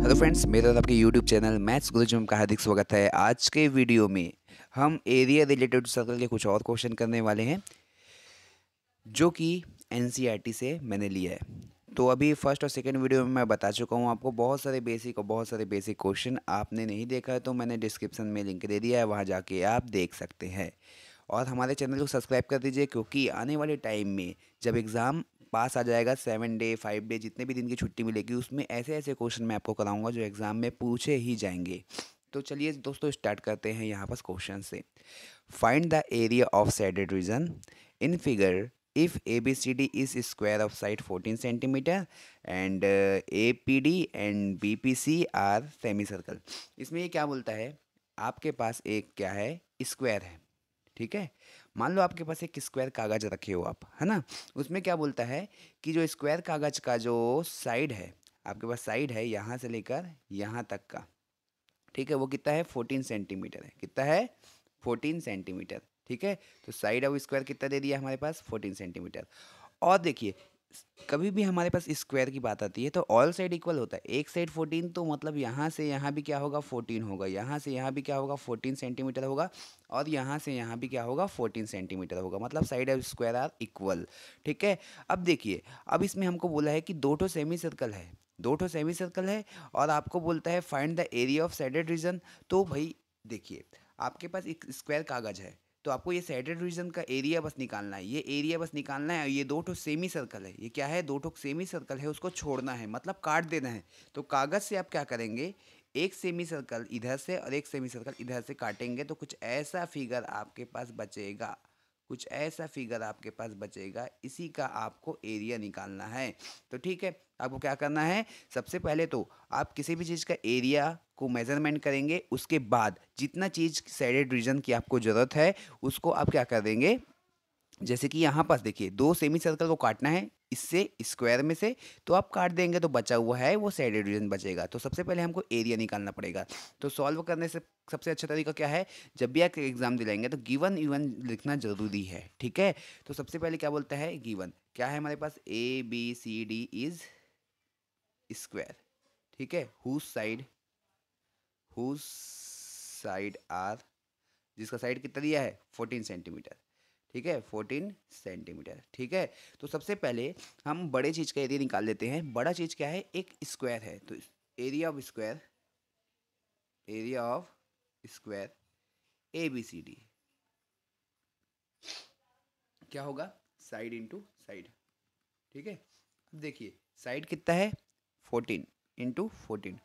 Hello friends, मेरा और आपके यूट्यूब चैनल मैथ्स गुरुजी में आपका हार्दिक स्वागत है। आज के वीडियो में हम एरिया रिलेटेड सर्कल के कुछ और क्वेश्चन करने वाले हैं जो कि एनसीईआरटी से मैंने लिया है। तो अभी फर्स्ट और सेकंड वीडियो में मैं बता चुका हूँ आपको बहुत सारे बेसिक क्वेश्चन। आपने नहीं देखा है तो मैंने डिस्क्रिप्शन में लिंक दे दिया है, वहाँ जाके आप देख सकते हैं। और हमारे चैनल को सब्सक्राइब कर दीजिए, क्योंकि आने वाले टाइम में जब एग्ज़ाम पास आ जाएगा, 7 डे 5 डे जितने भी दिन की छुट्टी मिलेगी, उसमें ऐसे ऐसे क्वेश्चन मैं आपको कराऊंगा जो एग्ज़ाम में पूछे ही जाएंगे। तो चलिए दोस्तों, स्टार्ट करते हैं यहाँ पर क्वेश्चन से। Find the area of shaded region in figure if ABCD is square of side 14 centimeter and APD and BPC are semicircle। इसमें ये क्या बोलता है, आपके पास एक क्या है, स्क्वायर है। ठीक है, मान लो आपके पास एक स्क्वायर कागज रखे हो आप, है ना। उसमें क्या बोलता है कि जो स्क्वायर कागज का जो साइड है, आपके पास साइड है यहाँ से लेकर यहाँ तक का, ठीक है, वो कितना है, 14 सेंटीमीटर है। कितना है, 14 सेंटीमीटर। ठीक है, तो साइड ऑफ स्क्वायर कितना दे दिया हमारे पास, 14 सेंटीमीटर। और देखिए, कभी भी हमारे पास स्क्वायर की बात आती है तो ऑल साइड इक्वल होता है। एक साइड 14, तो मतलब यहाँ से यहाँ भी क्या होगा, 14 होगा। यहाँ से यहाँ भी क्या होगा, 14 सेंटीमीटर होगा। और यहाँ से यहाँ भी क्या होगा, 14 सेंटीमीटर होगा। मतलब side of square are equal. ठीक है, अब देखिए, अब इसमें हमको बोला है कि दो ठो सेमी सर्कल है, दो ठो सेमी सर्कल है, और आपको बोलता है find the area of shaded reason. तो भाई देखिए, आपके पास एक स्क्वायर कागज है, तो आपको ये साइडेड रीजन का एरिया बस निकालना है। ये एरिया बस निकालना है। ये दो ठो सेमी सर्कल है, ये क्या है, दो ठो सेमी सर्कल है, उसको छोड़ना है, मतलब काट देना है। तो कागज से आप क्या करेंगे, एक सेमी सर्कल इधर से और एक सेमी सर्कल इधर से काटेंगे, तो कुछ ऐसा फिगर आपके पास बचेगा, कुछ ऐसा फिगर आपके पास बचेगा। इसी का आपको एरिया निकालना है। तो ठीक है, आपको क्या करना है, सबसे पहले तो आप किसी भी चीज़ का एरिया को मेजरमेंट करेंगे, उसके बाद जितना चीज़ साइडेड रीजन की आपको ज़रूरत है उसको आप क्या कर देंगे। जैसे कि यहाँ पास देखिए, दो सेमी सर्कल को काटना है इससे स्क्वायर में से, तो आप काट देंगे तो बचा हुआ है वो साइडेड रीजन बचेगा। तो सबसे पहले हमको एरिया निकालना पड़ेगा। तो सॉल्व करने से सबसे अच्छा तरीका क्या है, जब भी आप एग्जाम दिलाएंगे तो गिवन इवन लिखना जरूरी है। ठीक है, तो सबसे पहले क्या बोलता है, गिवन क्या है हमारे पास, ABCD इज स्क्वायर। ठीक है, हुज साइड आर, जिसका साइड कितना दिया है, 14 सेंटीमीटर। ठीक है, 14 सेंटीमीटर। ठीक है, तो सबसे पहले हम बड़े चीज़ का एरिया निकाल लेते हैं। बड़ा चीज़ क्या है, एक स्क्वायर है, तो area of square, area of square ABCD क्या होगा, साइड इंटू साइड। ठीक है, अब देखिए साइड कितना है, 14 इंटू 14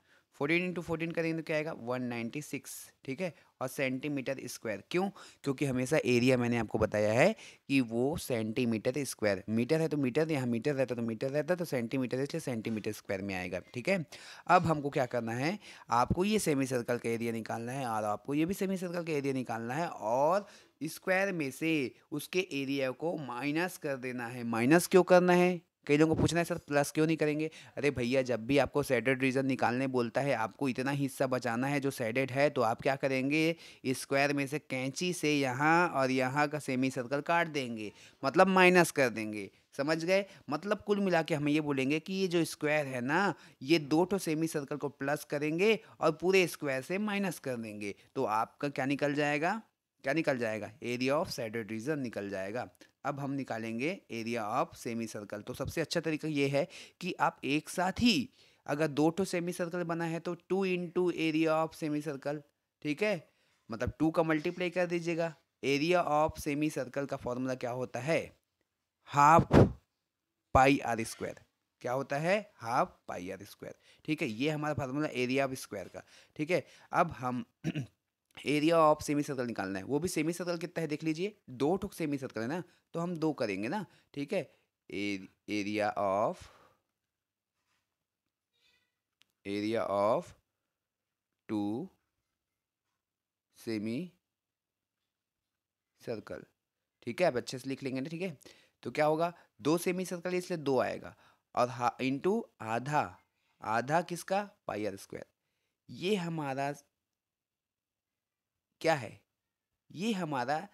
करेंगे तो क्या आएगा, 196। ठीक है, और सेंटीमीटर स्क्वायर, क्यों, क्योंकि हमेशा एरिया मैंने आपको बताया है कि वो सेंटीमीटर स्क्वायर, मीटर है तो मीटर, यहाँ मीटर रहता तो मीटर रहता, तो सेंटीमीटर इसलिए सेंटीमीटर स्क्वायर में आएगा। ठीक है, अब हमको क्या करना है, आपको ये सेमी सर्कल का एरिया निकालना है, और आपको ये भी सेमी सर्कल का एरिया निकालना है, और स्क्वायर में से उसके एरिया को माइनस कर देना है। माइनस क्यों करना है, कई लोगों को पूछना है सर प्लस क्यों नहीं करेंगे। अरे भैया, जब भी आपको सैडेड रीजन निकालने बोलता है, आपको इतना हिस्सा बचाना है जो सैडेड है, तो आप क्या करेंगे, स्क्वायर में से कैंची से यहाँ और यहाँ का सेमी सर्कल काट देंगे, मतलब माइनस कर देंगे। समझ गए, मतलब कुल मिला के हम ये बोलेंगे कि ये जो स्क्वायर है ना, ये दो ठो सेमी सर्कल को प्लस करेंगे और पूरे स्क्वायर से माइनस कर देंगे, तो आपका क्या निकल जाएगा, क्या निकल जाएगा, एरिया ऑफ सैडेड रीजन निकल जाएगा। अब हम निकालेंगे एरिया ऑफ सेमी सर्कल। तो सबसे अच्छा तरीका ये है कि आप एक साथ ही, अगर दो ठो सेमी सर्कल बना है तो 2 into area of semi circle. ठीक है, मतलब 2 का मल्टीप्लाई कर दीजिएगा। एरिया ऑफ सेमी सर्कल का फॉर्मूला क्या होता है, हाफ पाई आर स्क्वायर। क्या होता है, हाफ पाई आर स्क्वायर। ठीक है, ये हमारा फार्मूला एरिया ऑफ स्क्वायर का। ठीक है, अब हम एरिया ऑफ सेमी सर्कल निकालना है। वो भी सेमी सर्कल कितना है देख लीजिए, दो ठुक सेमी सर्कल है ना, तो हम दो करेंगे ना। ठीक है, area of two semi circle. ठीक है, अब अच्छे से लिख लेंगे ना। ठीक है, तो क्या होगा, दो सेमी सर्कल इसलिए दो आएगा, और इंटू आधा, आधा किसका, पाई आर स्क्वायर। ये हमारा क्या है, ये हमारा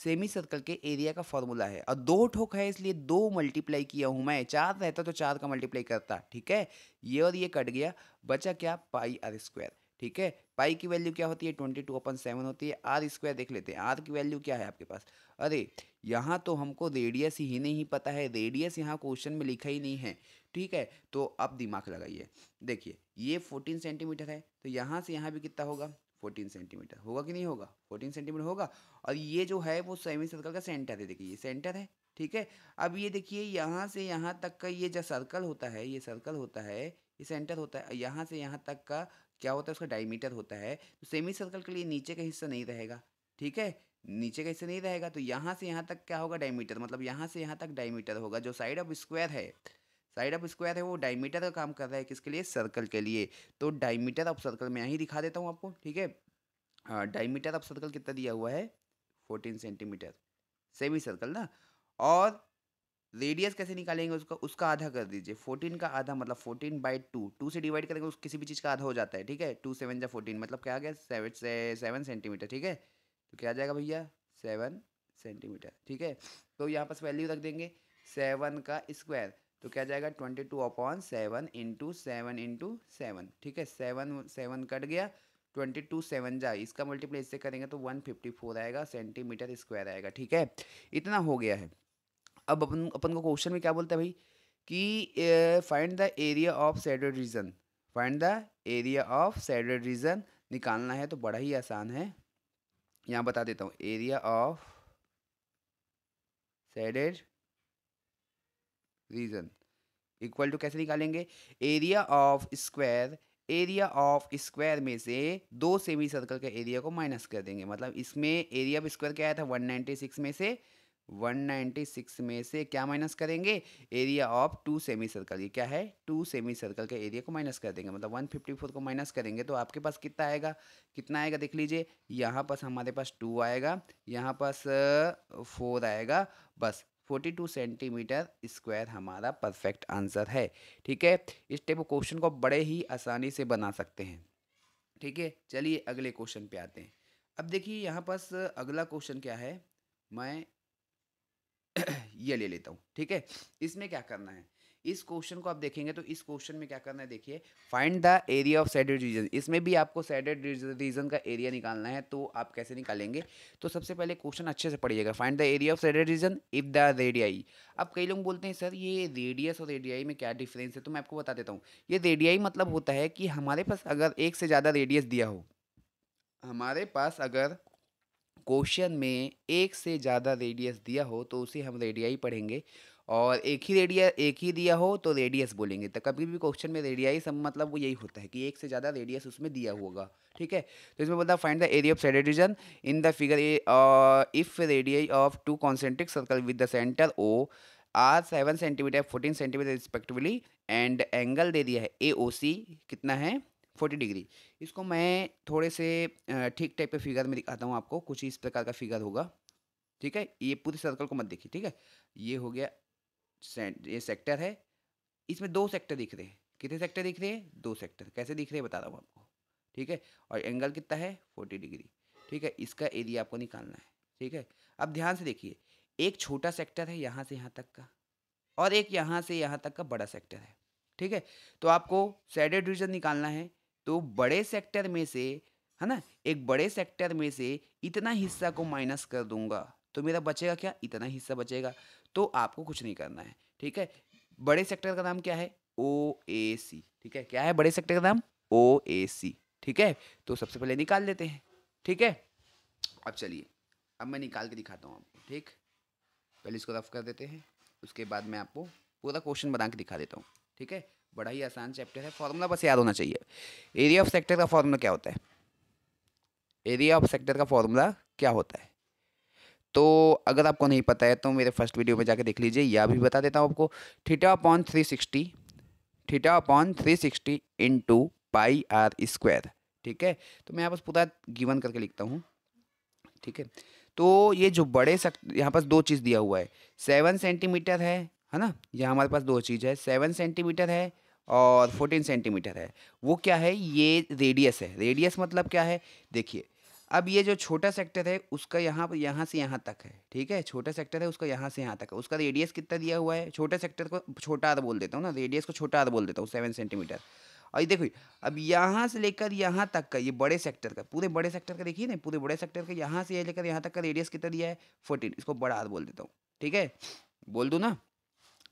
सेमी सर्कल के एरिया का फॉर्मूला है, और 2 ठोक है इसलिए 2 मल्टीप्लाई किया हूँ मैं, 4 रहता तो 4 का मल्टीप्लाई करता, ठीक है। ये और ये कट गया, बचा क्या, पाई आर स्क्वायर, ठीक है। पाई की वैल्यू क्या होती है, 22/7 होती है। आर स्क्वायर देख लेते हैं, आर की वैल्यू क्या है आपके पास। अरे यहाँ तो हमको रेडियस ही नहीं पता है, रेडियस यहाँ क्वेश्चन में लिखा ही नहीं है, ठीक है। तो अब दिमाग लगाइए, देखिए ये 14 सेंटीमीटर है, तो यहाँ से यहाँ भी कितना होगा, 14 सेंटीमीटर होगा कि नहीं होगा, 14 सेंटीमीटर होगा। और ये जो है वो सेमी सर्कल का सेंटर है, देखिए ये सेंटर है, ठीक है। अब ये देखिए यहाँ से यहाँ तक का ये जो सर्कल होता है, ये सर्कल होता है, ये सेंटर होता है, यहाँ से यहाँ तक का क्या होता है, उसका डायमीटर होता है। तो सेमी सर्कल के लिए नीचे का हिस्सा नहीं रहेगा, ठीक है, नीचे का हिस्सा नहीं रहेगा। तो यहाँ से यहाँ तक क्या होगा, डायमीटर, मतलब यहाँ से यहाँ तक डायमीटर होगा। जो साइड ऑफ स्क्वायर है, साइड ऑफ स्क्वायर है वो डायमीटर का काम कर रहा है, किसके लिए, सर्कल के लिए। तो डायमीटर ऑफ सर्कल मैं यहीं दिखा देता हूँ आपको, ठीक है। डायमीटर ऑफ सर्कल कितना दिया हुआ है, 14 सेंटीमीटर, सेमी सर्कल ना। और रेडियस कैसे निकालेंगे उसका, उसका आधा कर दीजिए, 14 का आधा मतलब 14/2, 2 से डिवाइड करेंगे उस किसी भी चीज़ का आधा हो जाता है, ठीक है। 2 7 जा 14, मतलब क्या आ गया, 7 सेंटीमीटर, ठीक है। तो क्या आ जाएगा भैया, 7 सेंटीमीटर, ठीक है। तो यहाँ पर वैल्यू रख देंगे 7 का स्क्वायर, तो क्या जाएगा 22/7 इंटू 7, ठीक है। 7 कट गया, 22 7 जा, इसका मल्टीप्लाई इससे करेंगे तो 154 आएगा, सेंटीमीटर स्क्वायर आएगा, ठीक है। इतना हो गया है। अब अपन को क्वेश्चन में क्या बोलता है भाई, कि find the area of shaded reason, find the area of shaded reason निकालना है। तो बड़ा ही आसान है, यहाँ बता देता हूँ, area of shaded region equal to कैसे निकालेंगे, area of square, area of square में से 2 सेमी सर्कल के एरिया को माइनस कर देंगे। मतलब इसमें एरिया ऑफ स्क्वायर क्या आया था, 196 में से, 196 में से क्या माइनस करेंगे, एरिया ऑफ 2 सेमी सर्कल, ये क्या है, 2 सेमी सर्कल के एरिया को माइनस कर देंगे। मतलब 154 को माइनस करेंगे तो आपके पास कितना आएगा, कितना आएगा देख लीजिए, यहाँ पास हमारे पास 2 आएगा, यहाँ पास 4 आएगा, बस 42 सेंटीमीटर स्क्वायर हमारा परफेक्ट आंसर है, ठीक है। इस टाइप क्वेश्चन को बड़े ही आसानी से बना सकते हैं, ठीक है। चलिए अगले क्वेश्चन पे आते हैं। अब देखिए यहाँ पास अगला क्वेश्चन क्या है, मैं ये ले लेता हूँ, ठीक है। इसमें क्या करना है, इस क्वेश्चन को आप देखेंगे तो इस क्वेश्चन में क्या करना है, देखिए find the area of shaded reason. इसमें भी आपको शेडेड रीजन का एरिया निकालना है, तो आप कैसे निकालेंगे, तो सबसे पहले क्वेश्चन अच्छे से पढ़िएगा, find the area of shaded reason if the radii. अब कई लोग बोलते हैं सर ये रेडियस और रेडियाई में क्या डिफरेंस है, तो मैं आपको बता देता हूँ। ये रेडियाई मतलब होता है कि हमारे पास अगर एक से ज़्यादा रेडियस दिया हो, हमारे पास अगर क्वेश्चन में एक से ज़्यादा रेडियस दिया हो तो उसे हम रेडियाई पढ़ेंगे, और एक ही दिया हो तो रेडियस बोलेंगे। तो कभी भी क्वेश्चन में रेडियाई सब मतलब वो यही होता है कि एक से ज़्यादा रेडियस उसमें दिया होगा, ठीक है। तो इसमें बोलता है find the area of shaded region in the figure if radii of 2 concentric circle with the centre O are 7 centimetre 14 centimetre respectively, and angle दे दिया है ए ओ सी, कितना है, 40 डिग्री। इसको मैं थोड़े से ठीक टाइप के फिगर में दिखाता हूँ आपको, कुछ इस प्रकार का फिगर होगा, ठीक है। ये पूरे सर्कल को मत देखिए, ठीक है। ये हो गया ये सेक्टर है, इसमें 2 सेक्टर दिख रहे हैं, कितने सेक्टर दिख रहे हैं, 2 सेक्टर, कैसे दिख रहे हैं बता रहा हूँ आपको, ठीक है। और एंगल कितना है, 40 डिग्री, ठीक है। इसका एरिया आपको निकालना है, ठीक है। अब ध्यान से देखिए, एक छोटा सेक्टर है यहाँ से यहाँ तक का, और एक यहाँ से यहाँ तक का बड़ा सेक्टर है, ठीक है। तो आपको शेडेड रीजन निकालना है, तो बड़े सेक्टर में से, है ना, एक बड़े सेक्टर में से इतना हिस्सा को माइनस कर दूंगा तो मेरा बचेगा क्या, इतना हिस्सा बचेगा। तो आपको कुछ नहीं करना है, ठीक है। बड़े सेक्टर का नाम क्या है, ओ ए सी, ठीक है। क्या है बड़े सेक्टर का नाम, ओ ए सी, ठीक है। तो सबसे पहले निकाल लेते हैं, ठीक है। अब चलिए, अब मैं निकाल के दिखाता हूँ आपको, ठीक। पहले इसको रफ कर देते हैं, उसके बाद मैं आपको पूरा क्वेश्चन बना के दिखा देता हूँ, ठीक है। बड़ा ही आसान चैप्टर है, फॉर्मूला बस याद होना चाहिए। एरिया ऑफ सेक्टर का फॉर्मूला क्या होता है, एरिया ऑफ सेक्टर का फॉर्मूला क्या होता है, तो अगर आपको नहीं पता है तो मेरे फर्स्ट वीडियो में जाके देख लीजिए, या भी बता देता हूँ आपको। θ/360, θ/360 इंटू पाई आर स्क्वायर, ठीक है। तो मैं यहाँ पास पूरा गिवन करके लिखता हूँ, ठीक है। तो ये जो बड़े यहाँ पास 2 चीज़ दिया हुआ है, 7 सेंटीमीटर है ना, यहाँ हमारे पास 2 चीज़ है, 7 सेंटीमीटर है और 14 सेंटीमीटर है। वो क्या है, ये रेडियस है। रेडियस मतलब क्या है, देखिए अब ये जो छोटा सेक्टर है उसका यहाँ से यहाँ तक है, ठीक है, छोटा सेक्टर है उसका यहाँ से यहाँ तक है, उसका रेडियस कितना दिया हुआ है, छोटे सेक्टर को छोटा आर बोल देता हूँ ना, रेडियस को छोटा आर बोल देता हूँ 7 सेंटीमीटर। और ये देखो अब यहाँ से लेकर यहाँ तक का, ये बड़े सेक्टर का, पूरे बड़े सेक्टर का देखिए ना, पूरे बड़े सेक्टर का यहाँ से लेकर यहाँ तक का रेडियस कितना दिया है 14, इसको बड़ा आर बोल देता हूँ, ठीक है, बोल दूँ ना,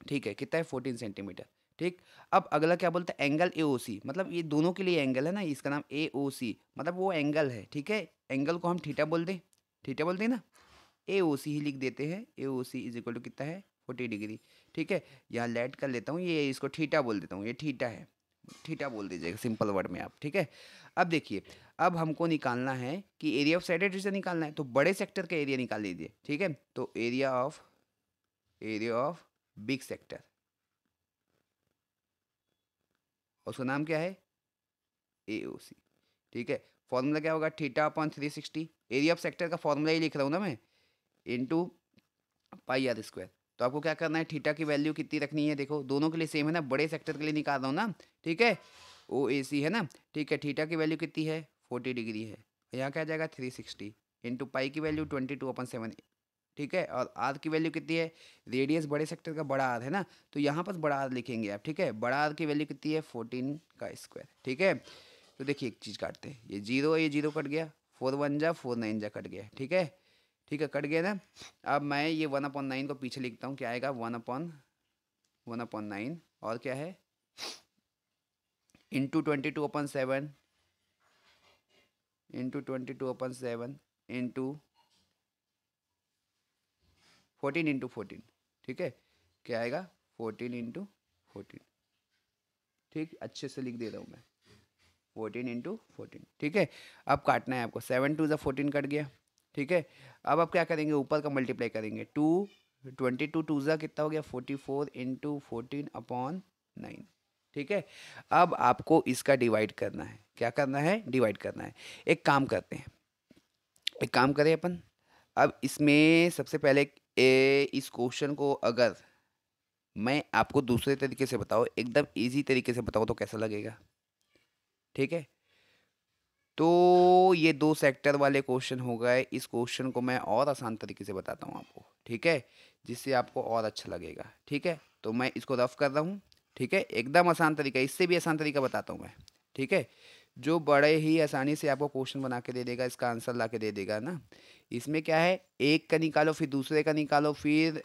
ठीक है, कितना है 14 सेंटीमीटर, ठीक। अब अगला क्या बोलता है, एंगल ए ओ सी, मतलब ये दोनों के लिए एंगल है ना, इसका नाम ए ओ सी, मतलब वो एंगल है, ठीक है, एंगल को हम थीटा बोल दें, थीटा बोलते हैं ना, ए ओ सी ही लिख देते हैं, ए ओ सी इज इक्वल टू कितना है 40 डिग्री, ठीक है। यहाँ लेट कर लेता हूँ, ये इसको थीटा बोल देता हूँ, ये थीटा है, थीटा बोल दीजिएगा सिंपल वर्ड में आप, ठीक है। अब देखिए, अब हमको निकालना है कि एरिया ऑफ साइडेड रीजन निकालना है, तो बड़े सेक्टर का एरिया निकाल लीजिए, ठीक है, तो एरिया ऑफ बिग सेक्टर, उसका नाम क्या है ए ओ सी, ठीक है। फॉर्मूला क्या होगा, theta upon 360, area of sector का फॉर्मूला ही लिख रहा हूँ ना मैं, इनटू पाई आर स्क्वायर। तो आपको क्या करना है, थीटा की वैल्यू कितनी रखनी है, देखो दोनों के लिए सेम है ना, बड़े सेक्टर के लिए निकाल रहा हूँ ना, ठीक है, ओ ए सी है ना, ठीक है, थीटा की वैल्यू कितनी है 40 डिग्री है, यहाँ क्या आ जाएगा 360 इंटू पाई की वैल्यू 22/7, ठीक है, और आर की वैल्यू कितनी है, रेडियस बड़े सेक्टर का बड़ा आर है ना, तो यहाँ पर बड़ा आर लिखेंगे आप, ठीक है, बड़ा आर की वैल्यू कितनी है 14 का स्क्वायर, ठीक है। तो देखिए एक चीज़ काटते हैं, ये जीरो है, ये जीरो कट गया, 4 1 जा 4 9 जा कट गया, ठीक है, ठीक है, कट गया ना। अब मैं ये 1/9 को पीछे लिखता हूँ, क्या आएगा 1/9, और क्या है इंटू 22/7 इंटू 14 इंटू 14, ठीक है, क्या आएगा 14 इंटू 14, ठीक, अच्छे से लिख दे रहा हूँ मैं, 14 इंटू 14, ठीक है। अब काटना है आपको, 7 2 14 कट गया, ठीक है। अब आप क्या करेंगे, ऊपर का मल्टीप्लाई करेंगे, 22 2 कितना हो गया 44 इंटू 14/9, ठीक है। अब आपको इसका डिवाइड करना है, क्या करना है, डिवाइड करना है। एक काम करते हैं, एक काम करें अपन, अब इसमें सबसे पहले इस क्वेश्चन को अगर मैं आपको दूसरे तरीके से बताऊँ, एकदम इजी तरीके से बताऊँ तो कैसा लगेगा, ठीक है। तो ये 2 सेक्टर वाले क्वेश्चन हो गए, इस क्वेश्चन को मैं और आसान तरीके से बताता हूँ आपको, ठीक है, जिससे आपको और अच्छा लगेगा, ठीक है। तो मैं इसको रफ कर रहा हूँ, ठीक है, एकदम आसान तरीका, इससे भी आसान तरीका बताता हूँ मैं, ठीक है, जो बड़े ही आसानी से आपको क्वेश्चन बना के दे देगा, इसका आंसर ला के दे देगा ना। इसमें क्या है, एक का निकालो फिर दूसरे का निकालो, फिर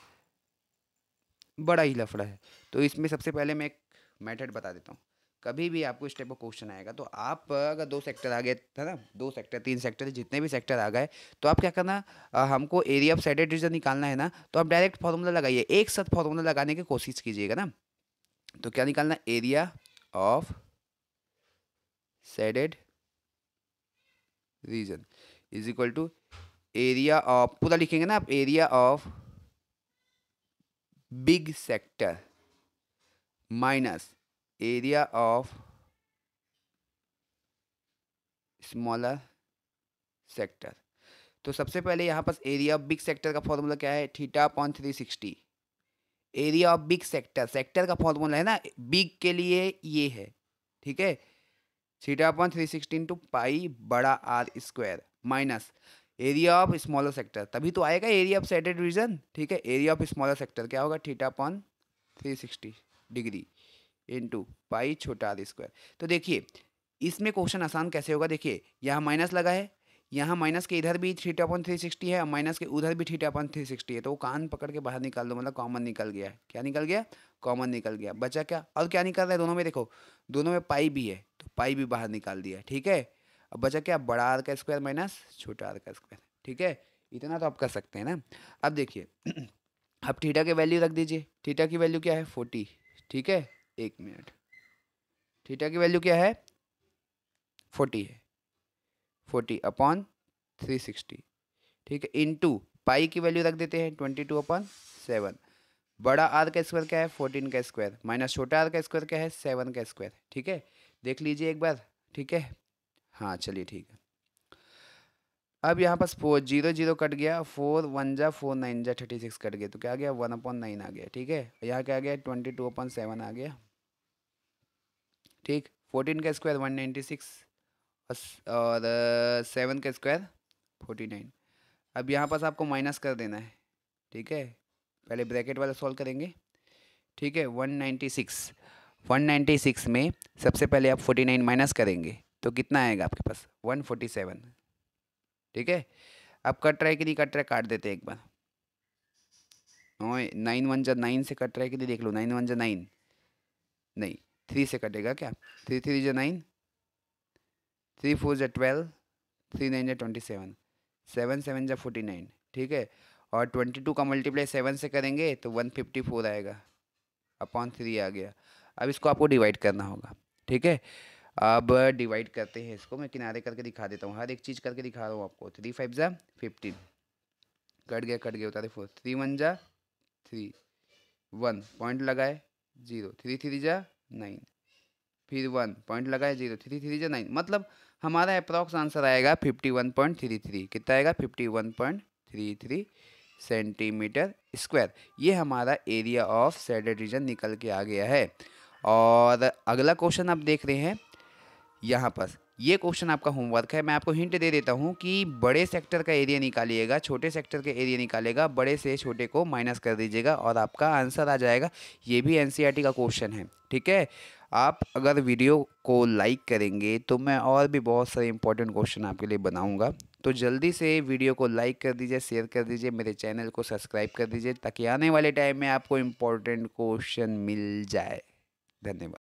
बड़ा ही लफड़ा है। तो इसमें सबसे पहले मैं एक मेथड बता देता हूँ, कभी भी आपको इस टाइप का क्वेश्चन आएगा तो आप अगर 2 सेक्टर आ गए था ना, 2 सेक्टर 3 सेक्टर जितने भी सेक्टर आ गए, तो आप क्या करना, हमको एरिया ऑफ साइडेड रीजन निकालना है ना, तो आप डायरेक्ट फार्मूला लगाइए, एक साथ फार्मूला लगाने की कोशिश कीजिएगा ना। तो क्या निकालना, area of shaded region is equal to area of, पूरा लिखेंगे ना आप, area of big sector minus area of smaller sector. तो सबसे पहले यहाँ पर एरिया ऑफ बिग सेक्टर का फॉर्मूला क्या है, theta upon 360, area of big sector, sector का फॉर्मूला है ना बिग के लिए ये है, ठीक है, थीटा अपॉन 360 इंटू पाई बड़ा R square minus area of smaller sector, तभी तो आएगा एरिया ऑफ साइडेड रीजन, ठीक है, एरिया ऑफ स्मॉलर सेक्टर क्या होगा, theta upon 360 degree into pi छोटा आर स्क्वायर। तो देखिए इसमें क्वेश्चन आसान कैसे होगा, देखिए यहाँ माइनस लगा है, यहाँ माइनस के इधर भी थीटा अपॉन 360 है और माइनस के उधर भी थीटा अपॉन 360 है, तो वो कान पकड़ के बाहर निकाल दो, मतलब कॉमन निकल गया है, क्या निकल गया, कॉमन निकल गया, बचा क्या, और क्या निकल रहा है दोनों में, देखो दोनों में पाई भी है, तो पाई भी बाहर निकाल दिया, ठीक है। अब बचा क्या, बड़ा आर का स्क्वायर माइनस छोटा आर का स्क्वायर, ठीक है, इतना तो आप कर सकते हैं ना। अब देखिए अब थीटा के वैल्यू रख दीजिए, थीटा की वैल्यू क्या है 40, ठीक है, 1 मिनट, थीटा की वैल्यू क्या है 40 है, 40 अपॉन 360, ठीक है, इंटू पाई की वैल्यू रख देते हैं 22/7, बड़ा आर का स्क्वायर क्या है 14 का स्क्वायर माइनस छोटा आर का स्क्वायर क्या है 7 का स्क्वायर, ठीक है, देख लीजिए एक बार, ठीक है, हाँ चलिए ठीक है। अब यहाँ पास 4 0 0 कट गया, 4 1 जा 4 9 जा 36 कट गया, तो क्या आ गया 1/9 आ गया, ठीक है, यहाँ क्या आ गया 22/7 आ गया, ठीक, 14 का स्क्वायर 196 और 7 का स्क्वायर 49। अब यहाँ पास आपको माइनस कर देना है, ठीक है। पहले ब्रैकेट वाला सॉल्व करेंगे, ठीक है। 196 में सबसे पहले आप 49 माइनस करेंगे तो कितना आएगा आपके पास, 147, ठीक है। अब कट रहा है कि नहीं कट रहा है, काट देते हैं एक बार। 9 1 जा 9 से कट रहा है कि नहीं देख लो, 9 1 जा 9, नहीं 3 से कटेगा क्या, 3 3 जा 9, 3 4 जा 12, 3 9 जा 27, 7 7 जा 49, ठीक है। और 22 का मल्टीप्लाई 7 से करेंगे तो 154 आएगा, अपॉन 3 आ गया। अब इसको आपको डिवाइड करना होगा, ठीक है। अब डिवाइड करते हैं इसको, मैं किनारे करके दिखा देता हूँ, हर एक चीज़ करके दिखा रहा हूँ आपको। 3 5 जा 15, कट गया उतारे 4, 3 1 जा 3, 1 पॉइंट लगाए 0, 3 3 जा 9, फिर 1 पॉइंट लगाए 0, 3 3 जा 9, मतलब हमारा अप्रॉक्स आंसर आएगा 51.33। कितना आएगा, 51.33 सेंटीमीटर स्क्वायर। ये हमारा एरिया ऑफ शेडेड रीजन निकल के आ गया है। और अगला क्वेश्चन आप देख रहे हैं यहाँ पर, ये क्वेश्चन आपका होमवर्क है। मैं आपको हिंट दे देता हूँ कि बड़े सेक्टर का एरिया निकालिएगा, छोटे सेक्टर का एरिया निकालेगा, बड़े से छोटे को माइनस कर दीजिएगा और आपका आंसर आ जाएगा। ये भी एनसीईआरटी का क्वेश्चन है, ठीक है। आप अगर वीडियो को लाइक करेंगे तो मैं और भी बहुत सारे इंपॉर्टेंट क्वेश्चन आपके लिए बनाऊंगा। तो जल्दी से वीडियो को लाइक कर दीजिए, शेयर कर दीजिए, मेरे चैनल को सब्सक्राइब कर दीजिए, ताकि आने वाले टाइम में आपको इम्पोर्टेंट क्वेश्चन मिल जाए। धन्यवाद।